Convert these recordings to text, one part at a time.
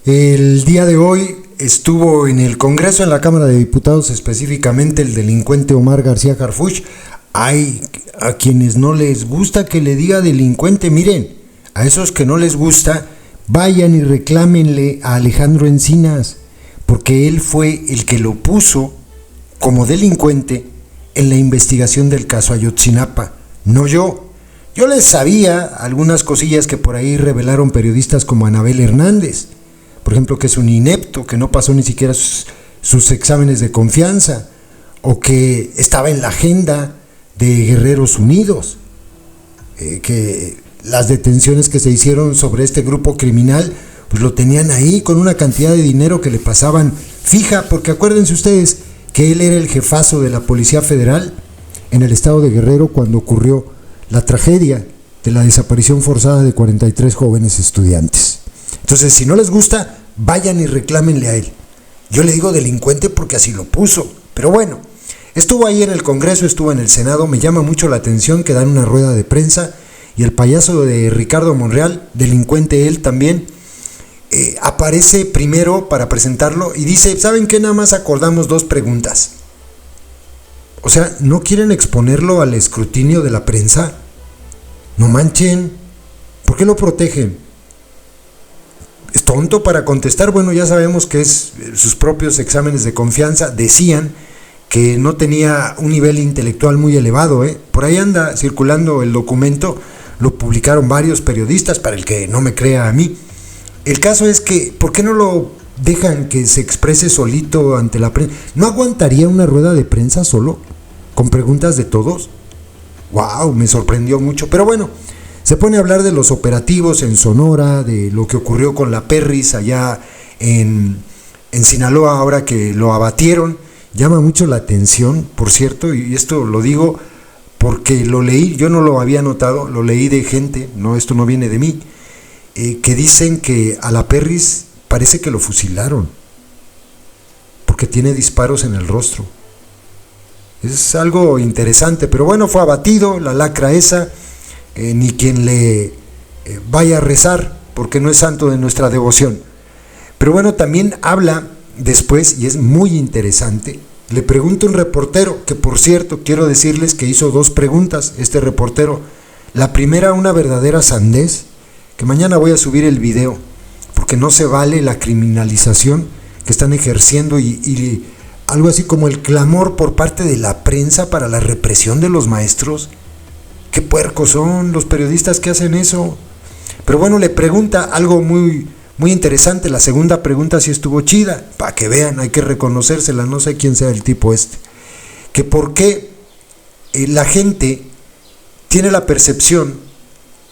El día de hoy estuvo en el Congreso, en la Cámara de Diputados, específicamente el delincuente Omar García Harfuch. Hay a quienes no les gusta que le diga delincuente. Miren, a esos que no les gusta, vayan y reclámenle a Alejandro Encinas, porque él fue el que lo puso como delincuente en la investigación del caso Ayotzinapa, no yo. Yo les sabía algunas cosillas que por ahí revelaron periodistas como Anabel Hernández, por ejemplo, que es un inepto, que no pasó ni siquiera sus exámenes de confianza, o que estaba en la agenda de Guerreros Unidos, que las detenciones que se hicieron sobre este grupo criminal, pues lo tenían ahí con una cantidad de dinero que le pasaban fija, porque acuérdense ustedes que él era el jefazo de la Policía Federal en el estado de Guerrero cuando ocurrió la tragedia de la desaparición forzada de 43 jóvenes estudiantes. Entonces, si no les gusta, vayan y reclámenle a él. Yo le digo delincuente porque así lo puso, pero bueno, estuvo ahí en el Congreso, estuvo en el Senado. Me llama mucho la atención que dan una rueda de prensa y el payaso de Ricardo Monreal, delincuente él también, aparece primero para presentarlo y dice, ¿saben qué? Nada más acordamos 2 preguntas. O sea, ¿no quieren exponerlo al escrutinio de la prensa? No manchen, ¿por qué lo protegen? ¿Es tonto para contestar? Bueno, ya sabemos que es sus propios exámenes de confianza decían que no tenía un nivel intelectual muy elevado, Por ahí anda circulando el documento, lo publicaron varios periodistas, para el que no me crea a mí. El caso es que, ¿por qué no lo dejan que se exprese solito ante la prensa? ¿No aguantaría una rueda de prensa solo, con preguntas de todos? ¡Wow! Me sorprendió mucho, pero bueno, se pone a hablar de los operativos en Sonora, de lo que ocurrió con la Perris allá en Sinaloa, ahora que lo abatieron. Llama mucho la atención, por cierto, y esto lo digo porque lo leí, yo no lo había notado, lo leí de gente, no, esto no viene de mí, que dicen que a la Perris parece que lo fusilaron, porque tiene disparos en el rostro. Es algo interesante, pero bueno, fue abatido, la lacra esa, ni quien le vaya a rezar, porque no es santo de nuestra devoción. Pero bueno, también habla después, y es muy interesante, le pregunta un reportero, que por cierto, quiero decirles que hizo 2 preguntas, este reportero. La primera, una verdadera sandez, que mañana voy a subir el video, porque no se vale la criminalización que están ejerciendo y algo así como el clamor por parte de la prensa para la represión de los maestros. Qué puercos son los periodistas que hacen eso. Pero bueno, le pregunta algo muy interesante. La segunda pregunta sí estuvo chida, para que vean, hay que reconocérsela, no sé quién sea el tipo que por qué la gente tiene la percepción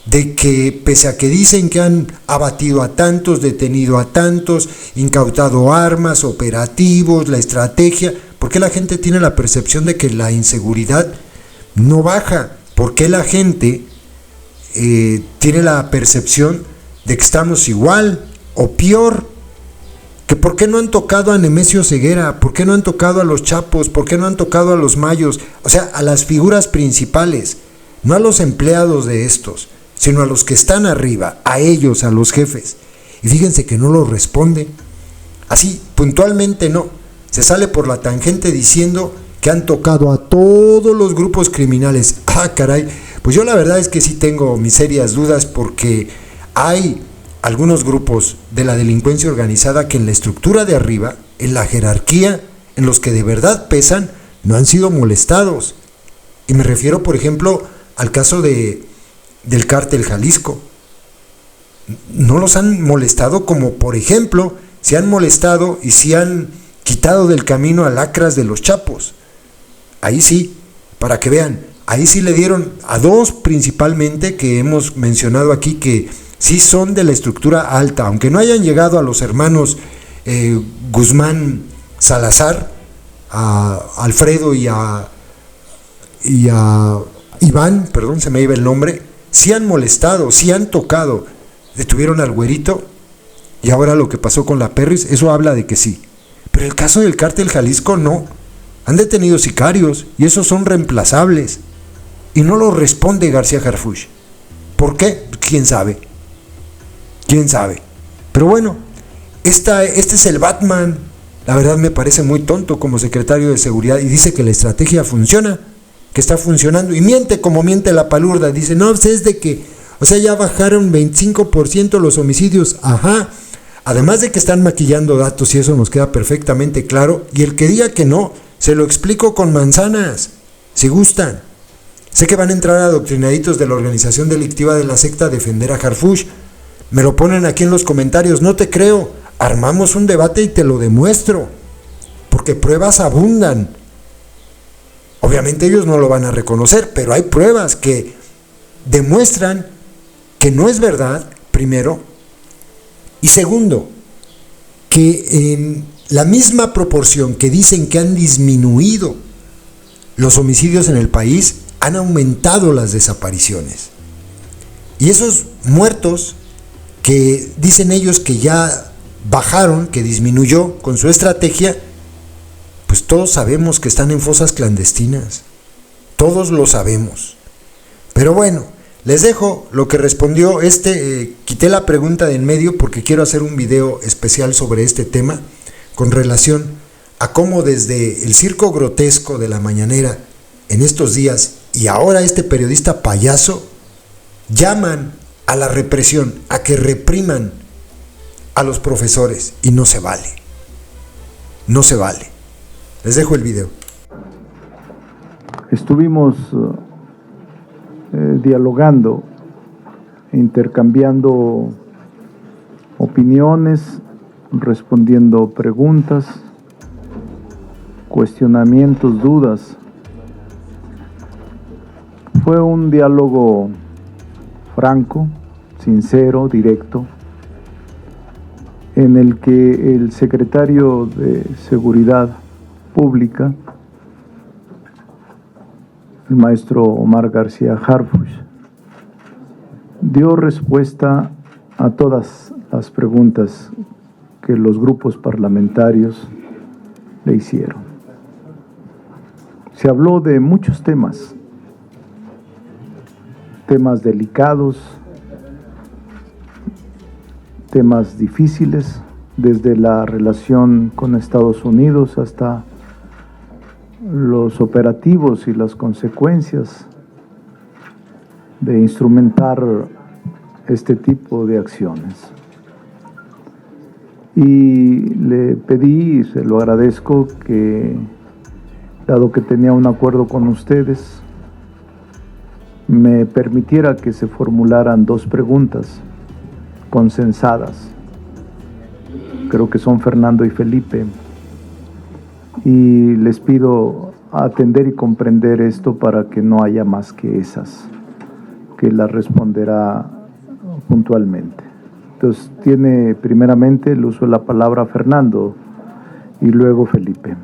de que pese a que dicen que han abatido a tantos, detenido a tantos, incautado armas, operativos, la estrategia, ¿por qué la gente tiene la percepción de que la inseguridad no baja? ¿Por qué la gente tiene la percepción de que estamos igual o peor? ¿Que por qué no han tocado a Nemesio Ceguera? ¿Por qué no han tocado a los Chapos? ¿Por qué no han tocado a los Mayos? O sea, a las figuras principales, no a los empleados de estos, sino a los que están arriba, a ellos, a los jefes. Y fíjense que no lo responde. Así, puntualmente no. Se sale por la tangente diciendo que han tocado a todos los grupos criminales. Ah, caray. Pues yo la verdad es que sí tengo mis serias dudas, porque hay algunos grupos de la delincuencia organizada que en la estructura de arriba, en la jerarquía, en los que de verdad pesan, no han sido molestados. Y me refiero, por ejemplo, al caso del Cártel Jalisco. No los han molestado, como por ejemplo se han molestado y se han quitado del camino a lacras de los Chapos. Ahí sí, para que vean, ahí sí le dieron a 2 principalmente que hemos mencionado aquí, que sí son de la estructura alta, aunque no hayan llegado a los hermanos Guzmán Salazar, a Alfredo y a Iván, perdón, se me iba el nombre. Sí han molestado, sí han tocado, detuvieron al güerito, y ahora lo que pasó con la Perris, eso habla de que sí. Pero el caso del Cártel Jalisco no, han detenido sicarios y esos son reemplazables, y no lo responde García Harfuch. ¿Por qué? ¿Quién sabe? ¿Quién sabe? Pero bueno, este es el Batman. La verdad me parece muy tonto como secretario de Seguridad y dice que la estrategia funciona, que está funcionando, y miente como miente la palurda. Dice, no, pues es de que, o sea, ya bajaron 25% los homicidios. Ajá, además de que están maquillando datos y eso nos queda perfectamente claro, y el que diga que no, se lo explico con manzanas, si gustan. Sé que van a entrar adoctrinaditos de la organización delictiva de la secta a defender a Harfuch. Me lo ponen aquí en los comentarios, no te creo. Armamos un debate y te lo demuestro, porque pruebas abundan. Obviamente ellos no lo van a reconocer, pero hay pruebas que demuestran que no es verdad, primero, y segundo, que en la misma proporción que dicen que han disminuido los homicidios en el país, han aumentado las desapariciones. Y esos muertos que dicen ellos que ya bajaron, que disminuyó con su estrategia, pues todos sabemos que están en fosas clandestinas. Todos lo sabemos. Pero bueno, les dejo lo que respondió quité la pregunta de en medio porque quiero hacer un video especial sobre este tema con relación a cómo desde el circo grotesco de la mañanera en estos días y ahora este periodista payaso llaman a la represión, a que repriman a los profesores, y no se vale. No se vale. Les dejo el video. Estuvimos dialogando, intercambiando opiniones, respondiendo preguntas, cuestionamientos, dudas. Fue un diálogo franco, sincero, directo, en el que el secretario de Seguridad Pública, el maestro Omar García Harfuch, dio respuesta a todas las preguntas que los grupos parlamentarios le hicieron. Se habló de muchos temas delicados, temas difíciles, desde la relación con Estados Unidos hasta los operativos y las consecuencias de instrumentar este tipo de acciones. Y le pedí, y se lo agradezco, que dado que tenía un acuerdo con ustedes, me permitiera que se formularan dos preguntas consensadas. Creo que son Fernando y Felipe. Y les pido atender y comprender esto para que no haya más que esas, que las responderá puntualmente. Entonces, tiene primeramente el uso de la palabra Fernando y luego Felipe.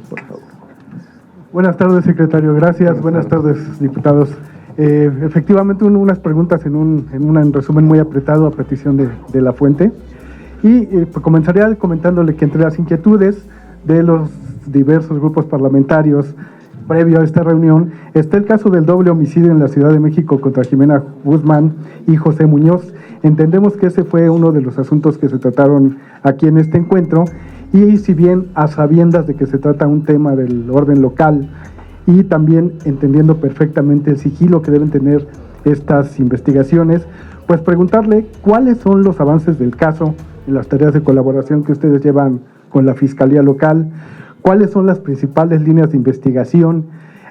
Por favor. Buenas tardes, secretario. Gracias. Buenas tardes, diputados. Efectivamente, unas preguntas en un resumen muy apretado a petición de la fuente. Y comenzaría comentándole que entre las inquietudes de los diversos grupos parlamentarios previo a esta reunión está el caso del doble homicidio en la Ciudad de México contra Jimena Guzmán y José Muñoz. Entendemos que ese fue uno de los asuntos que se trataron aquí en este encuentro, y si bien a sabiendas de que se trata un tema del orden local y también entendiendo perfectamente el sigilo que deben tener estas investigaciones, pues preguntarle cuáles son los avances del caso en las tareas de colaboración que ustedes llevan con la Fiscalía Local, cuáles son las principales líneas de investigación.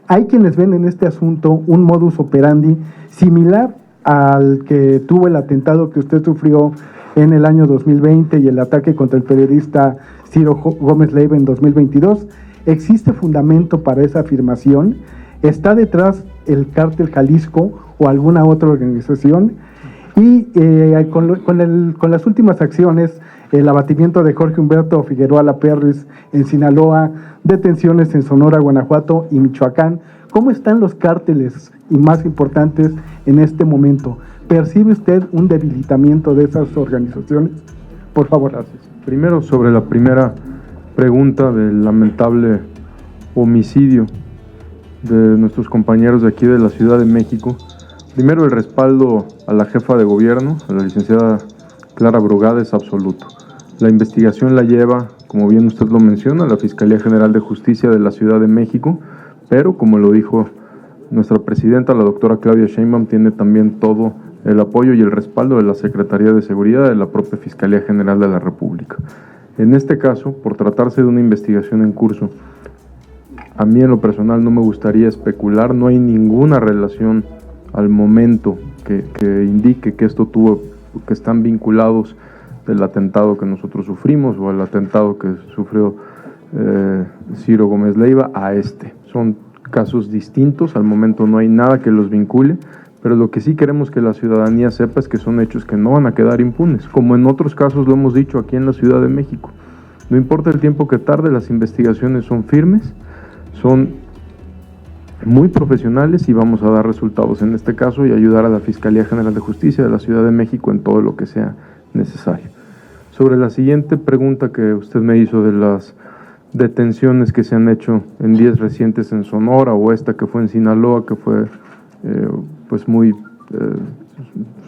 Hay quienes ven en este asunto un modus operandi similar al que tuvo el atentado que usted sufrió en el año 2020 y el ataque contra el periodista Ciro Gómez Leiva en 2022. ¿Existe fundamento para esa afirmación? ¿Está detrás el Cártel Jalisco o alguna otra organización? Y con las últimas acciones, el abatimiento de Jorge Humberto Figueroa Laperris en Sinaloa, detenciones en Sonora, Guanajuato y Michoacán, ¿cómo están los cárteles y más importantes en este momento? ¿Percibe usted un debilitamiento de esas organizaciones? Por favor. Gracias. Primero, sobre la primera pregunta del lamentable homicidio de nuestros compañeros de aquí de la Ciudad de México. Primero, el respaldo a la jefa de gobierno, a la licenciada Clara Brugada es absoluto. La investigación la lleva, como bien usted lo menciona, la Fiscalía General de Justicia de la Ciudad de México, pero como lo dijo nuestra presidenta, la doctora Claudia Sheinbaum, tiene también todo el apoyo y el respaldo de la Secretaría de Seguridad de la propia Fiscalía General de la República. En este caso, por tratarse de una investigación en curso, a mí en lo personal no me gustaría especular, no hay ninguna relación al momento que indique que esto que están vinculados del atentado que nosotros sufrimos o el atentado que sufrió Ciro Gómez Leiva a este. Son casos distintos, al momento no hay nada que los vincule, pero lo que sí queremos que la ciudadanía sepa es que son hechos que no van a quedar impunes, como en otros casos lo hemos dicho aquí en la Ciudad de México. No importa el tiempo que tarde, las investigaciones son firmes, son muy profesionales y vamos a dar resultados en este caso y ayudar a la Fiscalía General de Justicia de la Ciudad de México en todo lo que sea necesario. Sobre la siguiente pregunta que usted me hizo de las detenciones que se han hecho en días recientes en Sonora o esta que fue en Sinaloa, que fue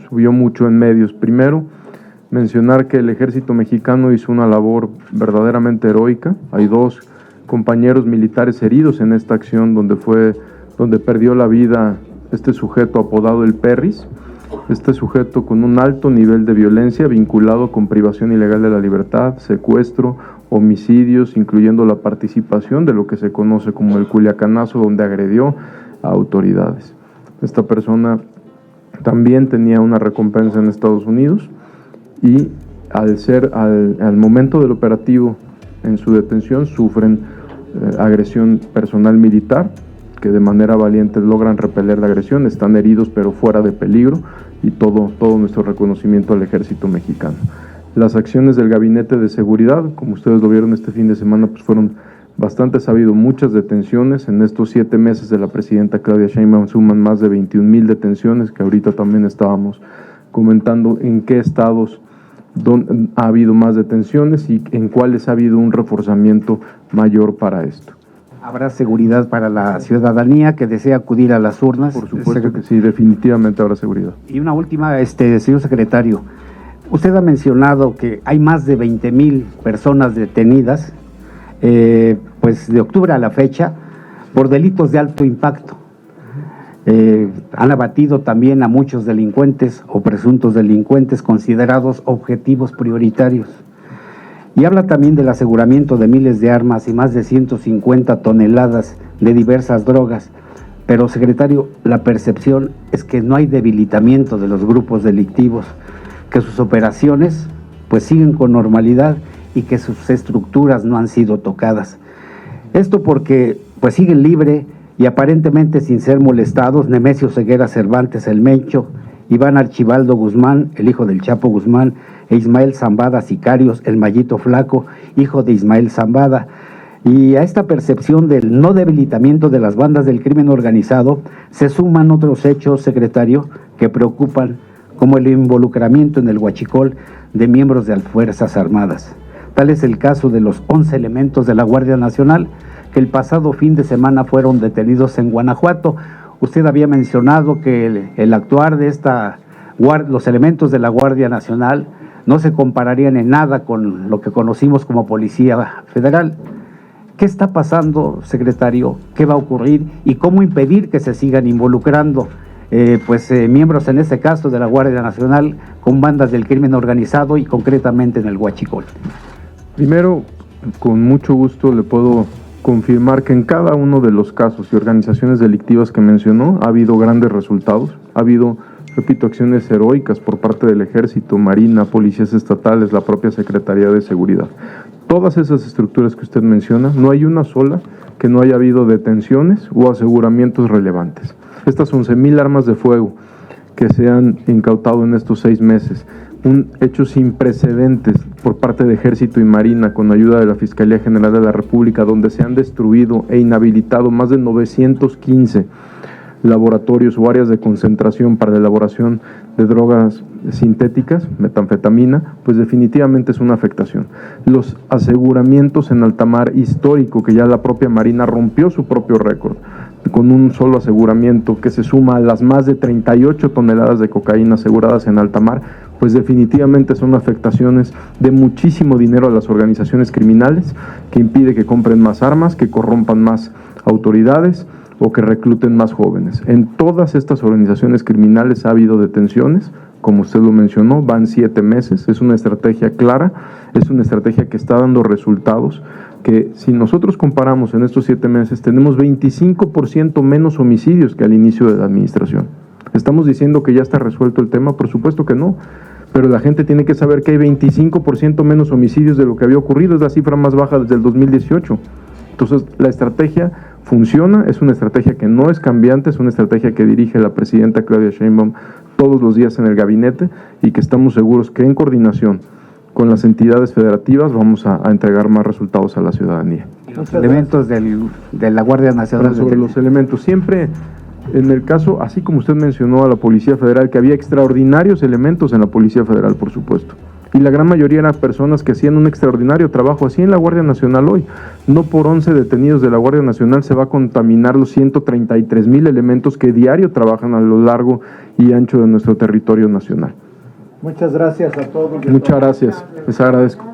subió mucho en medios. Primero, mencionar que el ejército mexicano hizo una labor verdaderamente heroica. Hay 2 compañeros militares heridos en esta acción donde perdió la vida este sujeto apodado el Perris, este sujeto con un alto nivel de violencia vinculado con privación ilegal de la libertad, secuestro, homicidios, incluyendo la participación de lo que se conoce como el Culiacanazo, donde agredió a autoridades. Esta persona también tenía una recompensa en Estados Unidos y al momento del operativo en su detención sufren agresión personal militar, que de manera valiente logran repeler la agresión, están heridos pero fuera de peligro, y todo nuestro reconocimiento al ejército mexicano. Las acciones del Gabinete de Seguridad, como ustedes lo vieron este fin de semana, pues fueron bastantes. Ha habido muchas detenciones. En estos 7 meses de la presidenta Claudia Sheinbaum suman más de 21,000 detenciones, que ahorita también estábamos comentando en qué estados ha habido más detenciones y en cuáles ha habido un reforzamiento mayor para esto. ¿Habrá seguridad para la ciudadanía que desea acudir a las urnas? Por supuesto que sí, definitivamente habrá seguridad. Y una última, señor secretario, usted ha mencionado que hay más de 20,000 personas detenidas, pues de octubre a la fecha, por delitos de alto impacto. Han abatido también a muchos delincuentes o presuntos delincuentes considerados objetivos prioritarios. Y habla también del aseguramiento de miles de armas y más de 150 toneladas de diversas drogas. Pero, secretario, la percepción es que no hay debilitamiento de los grupos delictivos, que sus operaciones pues siguen con normalidad y que sus estructuras no han sido tocadas. Esto porque pues siguen libre y aparentemente sin ser molestados Nemesio Ceguera Cervantes el Mencho, Iván Archibaldo Guzmán, el hijo del Chapo Guzmán, e Ismael Zambada Sicarios, el Mallito Flaco, hijo de Ismael Zambada. Y a esta percepción del no debilitamiento de las bandas del crimen organizado se suman otros hechos, secretario, que preocupan, como el involucramiento en el huachicol de miembros de las Fuerzas Armadas. Tal es el caso de los 11 elementos de la Guardia Nacional que el pasado fin de semana fueron detenidos en Guanajuato. Usted había mencionado que el actuar de los elementos de la Guardia Nacional no se compararían en nada con lo que conocimos como Policía Federal. ¿Qué está pasando, secretario? ¿Qué va a ocurrir? ¿Y cómo impedir que se sigan involucrando miembros, en este caso, de la Guardia Nacional con bandas del crimen organizado y concretamente en el huachicol? Primero, con mucho gusto le puedo confirmar que en cada uno de los casos y organizaciones delictivas que mencionó ha habido grandes resultados, ha habido, repito, acciones heroicas por parte del Ejército, Marina, policías estatales, la propia Secretaría de Seguridad. Todas esas estructuras que usted menciona, no hay una sola que no haya habido detenciones o aseguramientos relevantes. Estas 11,000 armas de fuego que se han incautado en estos 6 meses, un hecho sin precedentes por parte de Ejército y Marina con ayuda de la Fiscalía General de la República, donde se han destruido e inhabilitado más de 915 laboratorios o áreas de concentración para la elaboración de drogas sintéticas, metanfetamina, pues definitivamente es una afectación. Los aseguramientos en alta mar histórico, que ya la propia Marina rompió su propio récord, con un solo aseguramiento que se suma a las más de 38 toneladas de cocaína aseguradas en alta mar, pues definitivamente son afectaciones de muchísimo dinero a las organizaciones criminales, que impide que compren más armas, que corrompan más autoridades o que recluten más jóvenes. En todas estas organizaciones criminales ha habido detenciones, como usted lo mencionó, van 7 meses, es una estrategia clara, es una estrategia que está dando resultados, que si nosotros comparamos en estos 7 meses, tenemos 25% menos homicidios que al inicio de la administración. ¿Estamos diciendo que ya está resuelto el tema? Por supuesto que no, pero la gente tiene que saber que hay 25% menos homicidios de lo que había ocurrido, es la cifra más baja desde el 2018. Entonces, la estrategia funciona, es una estrategia que no es cambiante, es una estrategia que dirige la presidenta Claudia Sheinbaum todos los días en el gabinete y que estamos seguros que en coordinación con las entidades federativas vamos a entregar más resultados a la ciudadanía. Los elementos de la Guardia Nacional. Sobre los elementos, siempre en el caso, así como usted mencionó a la Policía Federal, que había extraordinarios elementos en la Policía Federal, por supuesto, y la gran mayoría eran personas que hacían un extraordinario trabajo, así en la Guardia Nacional hoy. No por 11 detenidos de la Guardia Nacional se va a contaminar los 133,000 elementos que diario trabajan a lo largo y ancho de nuestro territorio nacional. Muchas gracias a todos. Muchas gracias, les agradezco.